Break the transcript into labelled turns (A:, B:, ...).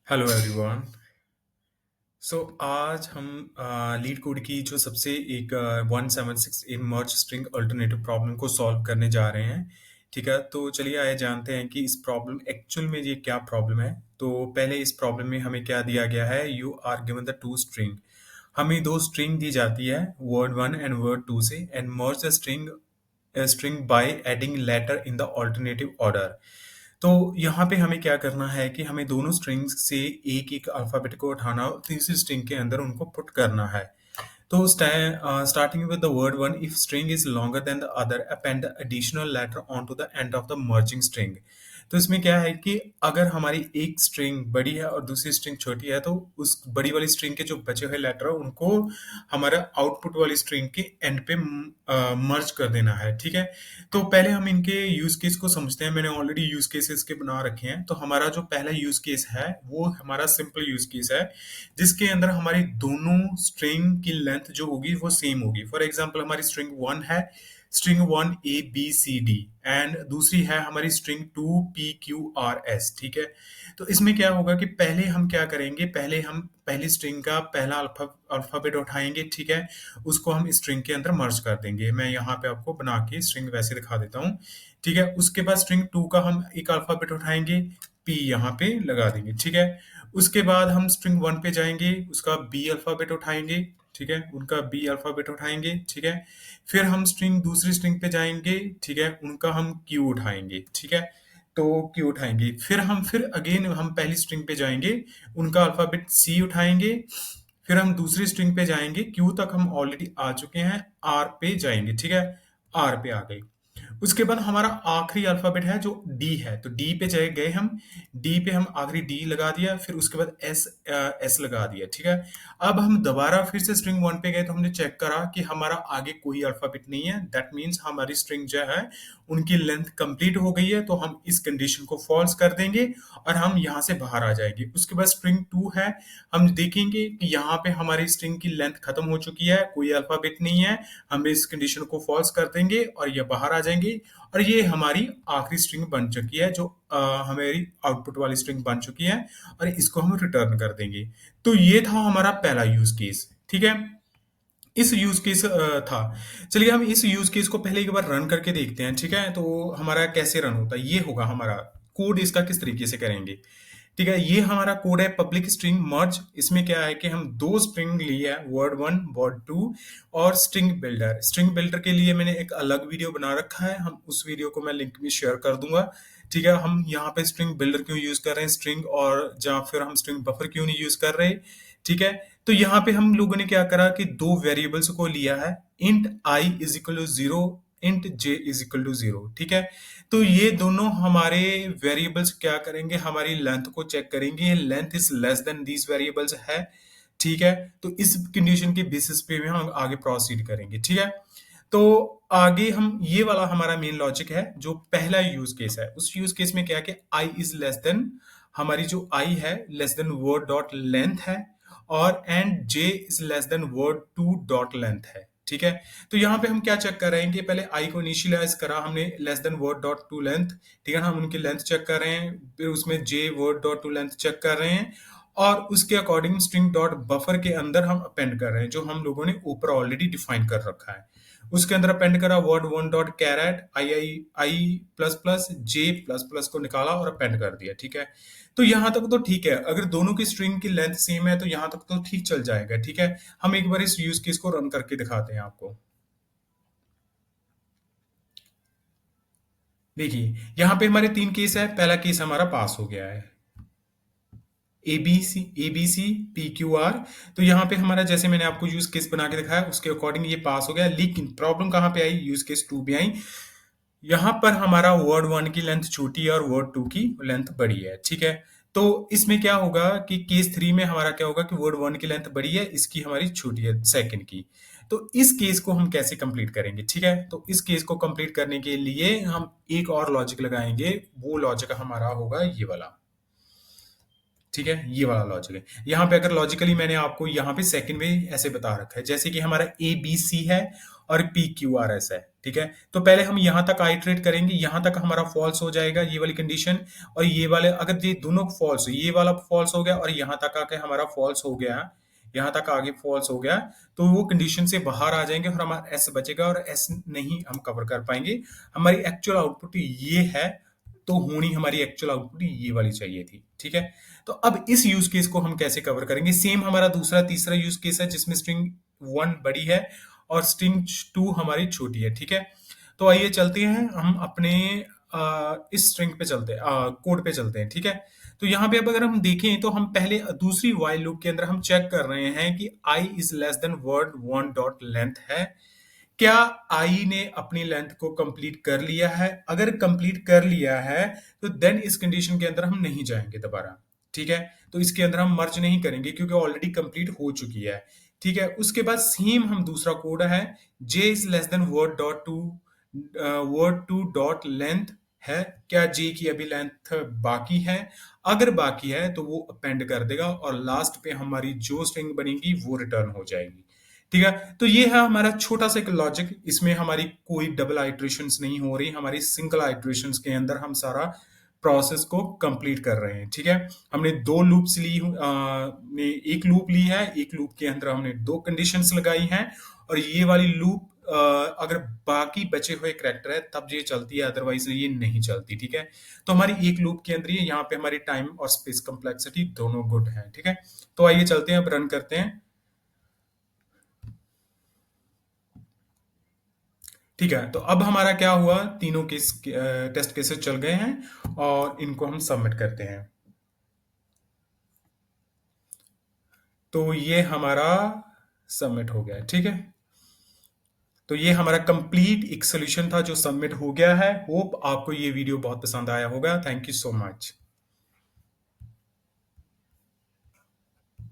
A: Hello everyone. आज हम leet code की जो सबसे एक 1768 मर्ज स्ट्रिंग अल्टरनेटिव प्रॉब्लम को सॉल्व करने जा रहे हैं। ठीक है, तो चलिए आइए जानते हैं कि इस प्रॉब्लम एक्चुअल में ये क्या प्रॉब्लम है। तो पहले इस प्रॉब्लम में हमें क्या दिया गया है, you are given the two string. हमें दो स्ट्रिंग दी जाती है, word one and word two से, and merge the string by adding letter in the alternative order. तो यहाँ पे हमें क्या करना है कि हमें दोनों स्ट्रिंग्स से एक एक अल्फाबेट को उठाना और तीसरी स्ट्रिंग के अंदर उनको पुट करना है। तो starting with the word one, if string is longer than the other, append the additional letter onto the end of the merging string. तो इसमें क्या है कि अगर हमारी एक स्ट्रिंग बड़ी है और दूसरी स्ट्रिंग छोटी है, तो उस बड़ी वाली स्ट्रिंग के जो बचे हुए लेटर है उनको हमारा आउटपुट वाली स्ट्रिंग के एंड पे मर्ज कर देना है। ठीक है, तो पहले हम इनके यूज केस को समझते हैं। मैंने ऑलरेडी यूज केसेस के बना रखे हैं। तो हमारा जो पहला यूज केस है वो हमारा सिंपल यूज केस है, जिसके अंदर हमारी दोनों स्ट्रिंग की लेंथ जो होगी वो सेम होगी। फॉर एग्जांपल हमारी स्ट्रिंग वन है, string one A B C D, and दूसरी है हमारी string two P Q R S. ठीक है, तो इसमें क्या होगा कि पहले हम क्या करेंगे, पहले हम पहली स्ट्रिंग का पहला अल्फाबेट उठाएंगे। ठीक है, उसको हम स्ट्रिंग के अंदर मर्ज कर देंगे। मैं यहाँ पे आपको बना के स्ट्रिंग वैसे दिखा देता हूँ। ठीक है, उसके बाद स्ट्रिंग टू का हम एक अल्फाबेट उठाएंगे, पी यहाँ पे लगा देंगे। ठीक है, उसके बाद हम स्ट्रिंग वन पे जाएंगे, उसका बी अल्फाबेट उठाएंगे। ठीक है, उनका बी अल्फाबेट उठाएंगे। ठीक है, फिर हम दूसरी स्ट्रिंग पे जाएंगे। ठीक है, उनका हम क्यू उठाएंगे। ठीक है, तो क्यू उठाएंगे। फिर अगेन हम पहली स्ट्रिंग पे जाएंगे, उनका अल्फाबेट सी उठाएंगे। फिर हम दूसरी स्ट्रिंग पे जाएंगे, क्यू तक हम ऑलरेडी आ चुके हैं, आर पे जाएंगे। ठीक है, आर पे आ गए। उसके बाद हमारा आखिरी अल्फाबेट है जो डी है, तो डी पे चले गए हम, डी पे हम आखिरी डी लगा दिया, फिर उसके बाद एस लगा दिया। ठीक है, अब हम दोबारा फिर से स्ट्रिंग वन पे गए, तो हमने चेक करा कि हमारा आगे कोई अल्फाबेट नहीं है। दैट मीन्स हमारी स्ट्रिंग जो है उनकी लेंथ कंप्लीट हो गई है। तो हम इस कंडीशन को फॉल्स कर देंगे और हम यहाँ से बाहर आ जाएंगे। उसके बाद स्ट्रिंग टू है, हम देखेंगे कि यहाँ पे हमारी स्ट्रिंग की लेंथ खत्म हो चुकी है, कोई अल्फाबेट नहीं है। हम इस कंडीशन को फॉल्स कर देंगे और ये बाहर आ जाएंगे, और ये हमारी आखिरी स्ट्रिंग बन चुकी है, जो हमारी आउटपुट वाली स्ट्रिंग बन चुकी है, और इसको हम रिटर्न कर देंगे। तो ये था हमारा पहला यूज केस। ठीक है, इस यूज केस था। चलिए हम इस यूज केस को पहले एक बार रन करके देखते हैं। ठीक है, तो हमारा कैसे रन होता है, ये होगा हमारा कोड, इसका किस तरीके से करेंगे। ठीक है, ये हमारा कोड है पब्लिक स्ट्रिंग मर्ज। इसमें क्या है कि हम दो स्ट्रिंग लिए है, वर्ड वन वर्ड टू, और स्ट्रिंग बिल्डर। स्ट्रिंग बिल्डर के लिए मैंने एक अलग वीडियो बना रखा है, हम उस वीडियो को मैं लिंक में शेयर कर दूंगा। ठीक है, हम यहाँ पे स्ट्रिंग बिल्डर क्यों यूज कर रहे हैं, स्ट्रिंग, और या फिर हम स्ट्रिंग बफर क्यों नहीं यूज कर रहे। ठीक है, तो यहाँ पे हम लोगों ने क्या करा कि दो वेरिएबल्स को लिया है, int i is equal to zero, int j is equal to zero. ठीक है, तो ये दोनों हमारे वेरिएबल्स क्या करेंगे, हमारी लेंथ को चेक करेंगे। Length is less then these variables है। ठीक है, तो इस कंडीशन के बेसिस पे भी हम आगे प्रोसीड करेंगे। ठीक है, तो आगे हम ये वाला हमारा मेन लॉजिक है, जो पहला यूज केस है। उस यूज केस में क्या है कि आई इज लेस देन, हमारी जो आई है less than word dot length है, और and J is less than word two dot length है। ठीक है, तो यहाँ पे हम क्या चेक कर रहे हैं कि पहले आई को इनिशियलाइज करा हमने less than word dot two length. ठीक है, हम उनकी लेंथ चेक कर रहे हैं, फिर उसमें J word dot two length check कर रहे हैं, और उसके अकॉर्डिंग स्ट्रिंग डॉट बफर के अंदर हम अपेंड कर रहे हैं, जो हम लोगों ने ऊपर ऑलरेडी डिफाइन कर रखा है। उसके अंदर अपेंड करा वर्ड वन डॉट कैरेट आई आई आई प्लस प्लस जे प्लस प्लस को निकाला और अपेंड कर दिया। ठीक है, तो यहां तक तो ठीक है। अगर दोनों की स्ट्रिंग की लेंथ सेम है तो यहां तक तो ठीक चल जाएगा। ठीक है, हम एक बार इस यूज केस को रन करके दिखाते हैं आपको। देखिए, यहाँ पे हमारे तीन केस है। पहला केस हमारा पास हो गया है, A B C P Q R. तो यहाँ पे हमारा, जैसे मैंने आपको यूज केस बना के दिखाया, उसके अकॉर्डिंग ये पास हो गया। लेकिन प्रॉब्लम कहाँ पे आई, यूज केस टू पे आई। यहाँ पर हमारा वर्ड वन की लेंथ छोटी है और वर्ड टू की लेंथ बड़ी है। ठीक है, तो इसमें क्या होगा कि केस थ्री में हमारा क्या होगा कि वर्ड वन की लेंथ बड़ी है, इसकी हमारी छोटी है सेकंड की। तो इस केस को हम कैसे कंप्लीट करेंगे। ठीक है, तो इस केस को कंप्लीट करने के लिए हम एक और लॉजिक लगाएंगे। वो लॉजिक हमारा होगा ये वाला। ठीक है, ये वाला लॉजिक है। यहाँ पे अगर लॉजिकली मैंने आपको यहाँ पे सेकंड में ऐसे बता रखा है, जैसे कि हमारा ए बी सी है और पी क्यू आर एस है, ठीक है। तो पहले हम यहाँ तक आइटरेट करेंगे, यहाँ तक हमारा फॉल्स हो जाएगा ये वाली कंडीशन, और ये वाले अगर ये दोनों फॉल्स, ये वाला फॉल्स हो गया और यहाँ तक आके हमारा फॉल्स हो गया, यहाँ तक आगे फॉल्स हो गया, तो वो कंडीशन से बाहर आ जाएंगे और हमारा एस बचेगा, और एस नहीं हम कवर कर पाएंगे। हमारी एक्चुअल आउटपुट ये है, तो होनी हमारी एक्चुअल आउटपुट ये वाली चाहिए थी, ठीक है। तो अब इस यूज केस को हम कैसे कवर करेंगे? सेम हमारा दूसरा तीसरा यूज केस है जिसमें स्ट्रिंग 1 बड़ी है और स्ट्रिंग 2 हमारी छोटी है, ठीक है। तो आइए चलते हैं हम अपने इस स्ट्रिंग पे चलते हैं, कोड पे चलते हैं, ठीक है। तो यहाँ पे अब अगर हम देखें तो हम पहले दूसरी while लूप के अंदर हम चेक कर रहे हैं कि i is less than word 1 dot length है। क्या आई ने अपनी लेंथ को कंप्लीट कर लिया है? अगर कंप्लीट कर लिया है तो देन इस कंडीशन के अंदर हम नहीं जाएंगे दोबारा, ठीक है। तो इसके अंदर हम मर्ज नहीं करेंगे क्योंकि ऑलरेडी कंप्लीट हो चुकी है, ठीक है। उसके बाद सेम हम दूसरा कोड है, J is less than word two dot length है। क्या जे की अभी लेंथ बाकी है? अगर बाकी है तो वो अपेंड कर देगा और लास्ट पे हमारी जो स्ट्रिंग बनेगी वो रिटर्न हो जाएगी, ठीक है। तो ये है हमारा छोटा सा एक लॉजिक, इसमें हमारी कोई डबल आइट्रेशंस नहीं हो रही, हमारी सिंगल आइट्रेशंस के अंदर हम सारा प्रोसेस को कंप्लीट कर रहे हैं, ठीक है। हमने दो लूप्स ली, ने एक लूप ली है, एक लूप के अंदर हमने दो कंडीशंस लगाई हैं, और ये वाली लूप अगर बाकी बचे हुए करैक्टर है तब ये चलती है, अदरवाइज ये नहीं चलती, ठीक है। तो हमारी एक लूप के अंदर ही यहाँ पे हमारी टाइम और स्पेस कम्प्लेक्सिटी दोनों गुड है, ठीक है। तो आइए चलते हैं, अब रन करते हैं, ठीक है। तो अब हमारा क्या हुआ, तीनों केस टेस्ट केसेस चल गए हैं और इनको हम सबमिट करते हैं। तो ये हमारा सबमिट हो गया, ठीक है। तो ये हमारा कंप्लीट एक सोल्यूशन था जो सबमिट हो गया है। होप आपको ये वीडियो बहुत पसंद आया होगा। Thank you so much.